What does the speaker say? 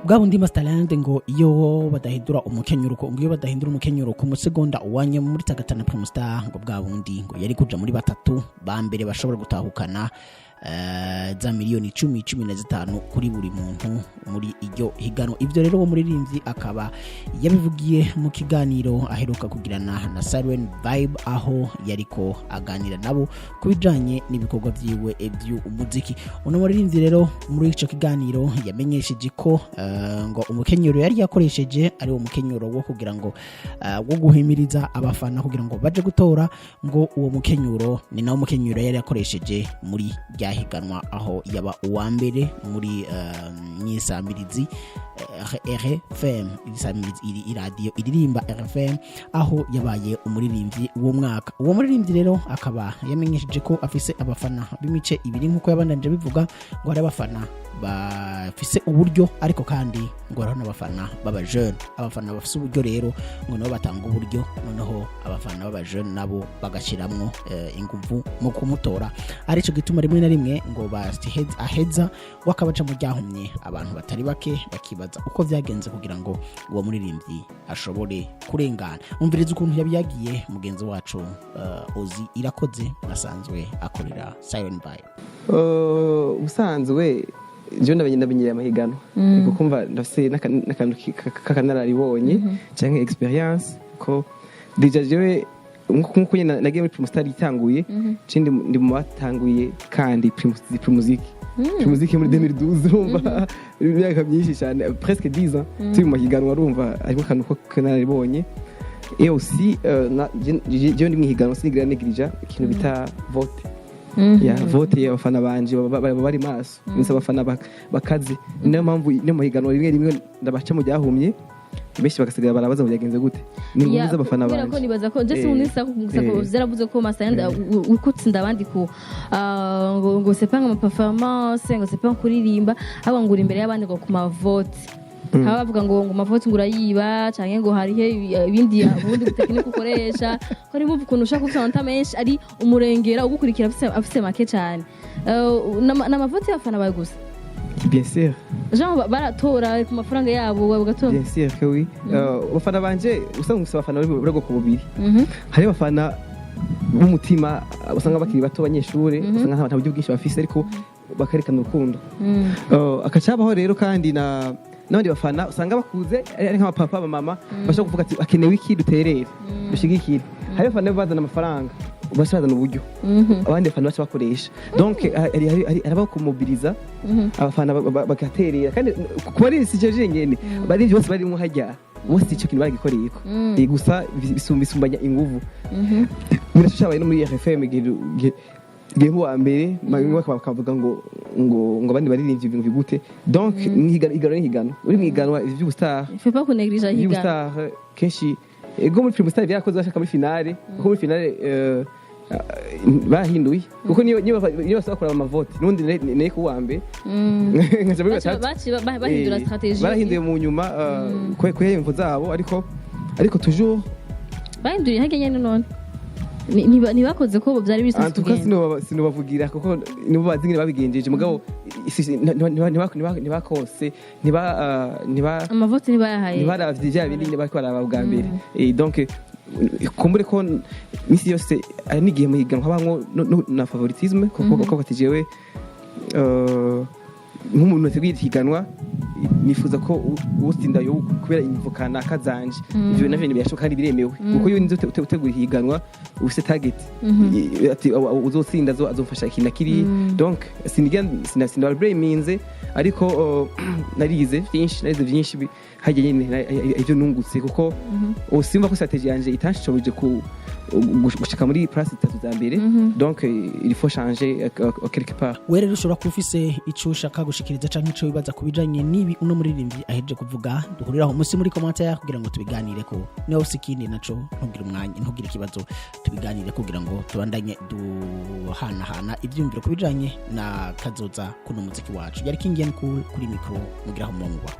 bwa bundi Masterland ngo iyo badahindura umukenyuro ku musegonda uwanye muri Tagatana Primus Star ngo bwa bundi ngo yari kuja muri batatu ba mbere bashobora gutahukana za miliyoni 10-15 kuri buri muntu muri iryo higano. Ivyo rero wo muririmbyi akaba yabivugiye mu kiganiro aheruka kugirana na Siren Vibe, aho yariko aganira nabo kubijanye n'ibikorwa vyiwe by'umuziki. Uno muririmbyi rero muri ico kiganiro yamenyesheje ko ngo umukenyero yari yakoresheje ari wo mukenyero wo kugira ngo wo guhimiriza abafana kugira ngo baje gutora, ngo uwo mukenyero ni nawo mukenyero yari yakoresheje muri higanwa aho yaba uwa mbere muri nyisamirizi RFM, iradio iririmba RFM, aho yabaye umuririmbyi uwo mwaka. Uwo muririmbyi rero akaba yamenyesheje ko afise abafana b'imice ibiri nkuko yabandanje bivuga, ngo ari abafana bafise uburyo ariko kandi ngo ari n'abafana baba jeune. Abafana bafise uburyo rero ngo nabo batanga uburyo, noneho abafana baba jeune nabo bagashiramwo inguvu mu kumutora. Arico gituma rimwe na rimwe ngo aheza wakabaca mu ryahumye abantu batari bake bakibaza uko vyagenze kugira ngo uwo muririmbyi ashobore kurengana. Umviriza ukuntu yabiyagiye mugenzi wacu Ozi Irakoze asanzwe akorera Siren Vibe. Usanzwe je ndabinyeye amahigano kukumva ndafise nakantu kakanararibonye canke experience ko deja jewe nkuko nyina nagiye muri Primus Star itanguye cindi ndi mu batanguye kandi Primus Music muri 2012 urumva imyaka myinshi cyane presque 10 ans turi mu mahiganwa urumva ariko kantu ko kanaribonye. Et aussi je ndi mu higanwa sinigira negligence ikintu bita vote ya vote y'abafana banje bari maso nisa abafana bakaze. Niyo mpamvu no mu higanwa rimwe ndabaca mu ryahumye beshi bagasigara barabaza ngo yagenze gute ni nguza abafana banje. Ko nibaza ko je sinisa ko zaravuze ko Masterland ukutsinda abandi ko ngo sepanga ama performance ngo sepanga kuririmba aba ngura imbere y'abandi ngo ku ma vote haba bavuga ngo amavote ngurayiba canke ngo harihe ibindi ubundi tekinike ukoresha ko ari mvuga ukuntu ushaka gufanta menshi ari umurengera ugukurikira afise make cyane n'amavote y'abafana bawe gusa. Bien sûr. Jean baratora ku mafaranga yabo bagatora. Bien sûr que oui. Abafana banje usanga gusaba abafana bari ku bubiri. Hari abafana b'umutima usanga bakiri bato abanyeshure usanga nta buryo bwinshi bafise ariko bakarekana urukundo. Akacabaho rero kandi n'abandi bafana usanga bakuze ari nk'abapapa abamama bashaka kuvuga ati akenewe iki duterere dushigikire. Hari abafana bazana amafaranga bazana uburyo abandi bafana bacha bakoresha, donc araba kumubiliza abafana bagaterera kandi kuba ari sijeje ngene bari bose bari mu hajya bose ico kintu bagikoreyeko gusa bisumbanya inguvu. Birashabaye no muri RFM gemu wa mbere magwe bakavuga ngo abandi baririmbye ibintu bigute, donc higano uri mwiganwa ivy'ubustar fait pas kuneglige higano ubustar kenshi ego muri Primus Star byakoze bashaka muri finale kuko muri finale bahinduye kuko niyo basakora amavote nundi ne ku wambe nkaje muri batatu bahindura strategie barahinduye mu nyuma kwehemvo zabo ariko toujours bahinduriye hagenya none nibakoze ko byari bisanzwe tukasi sinobavugira kuko nibo bazingire babigenjeje mugabo ntibakose amavote ntibayahaye ntibaravye bya bindi bariko barababwa mbere. Donc kumbure ko misi yose ari nigiye muhiganwa habamwo na favoritisme kuko batijewe nk'umuntu wateguye ihiganwa nifuza ko utsinda yo kubera imvukana kazanje ivyo navyo nibiyashoka kandi biremewe kuko iyo nizo utegura ihiganwa ufite target ati uzotsinda azofasha ikintu kiri. Donc siniga braminze ariko narize byinshi hajye nyine ivyo nungutse kuko usimba ko strategie yanje itanshobije gushika muri place 3 za mbere. Donc il faut changer quelque part. Were rushobora kufise ico ushaka gushikiriza canke ico bibaza kubijanye nibi uno muririmbyi aheje kuvuga duhuriraho musi muri commentaire kugira ngo tubiganire ko naho sikindi naco ntugira umwanya ntugira ikibazo tubiganire kugira ngo tubandanye duhana ivyumviro kubijanye na kazoza kuno muziki wacu. Yari King Yen kuri micro mugira ho mungwa.